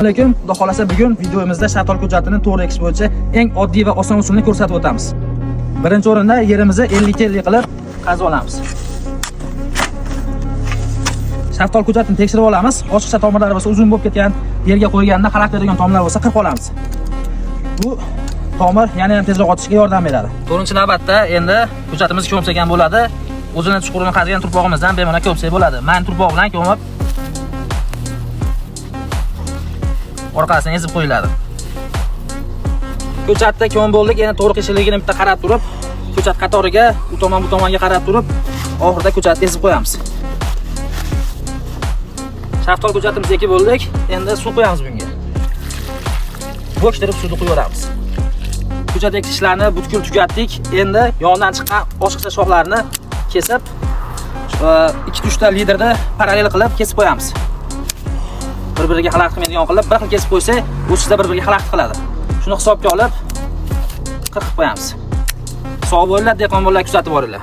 Alaykum, xudo xolasa bugun videomizda shartnoma hujjatini to'g'ri ekish bo'yicha eng oddiy va oson usulni ko'rsatib o'tamiz. Birinchi o'rinda yerimizni 50 kelli qilib qazib olamiz. Shartnoma hujjatini tekshirib olamiz. Ochiqcha tomirlari bo'lsa uzun bo'lib ketgan, yerga qo'yganda xalaqit beradigan tomirlar bo'lsa qirib olamiz. Bu tomir yana ham tezroq otishga yordam beradi. To'rtinchi navbatda endi hujjatimiz ko'msagan bo'ladi. O'zini chuqurini qazigan turpog'imizdan bemalol ko'msak bo'ladi. Men turpoq bilan ko'mib orqasidan ezib qo'yiladi. Ko'chatda ko'm bo'ldik, endi to'g'ri qiyinchiligini bitta qarab turib, ko'chat qatoriga u tomonga qarab turib, oxirida ko'chatni ezib qo'yamiz. Shaftol ko'chatimizni ekib bo'ldik, endi suv qo'yamiz bunga. Bo'shtirib suvni quyamiz. Ko'chat ekish ishlarini butkul tugatdik. Endi yondan chiqqan ochiqcha shoxlarni kesib, 2-3 ta liderda parallel qilib kesib qo'yamiz. Bir-biriga xalaqit qilmaydigan qilib bir xil kesib qo'ysak, o'chishda bir-biriga xalaqit qiladi. Shuni hisobga olib qirqib qo'yamiz. Sog' bo'linglar, dehqon bolalar kuzatib boringlar.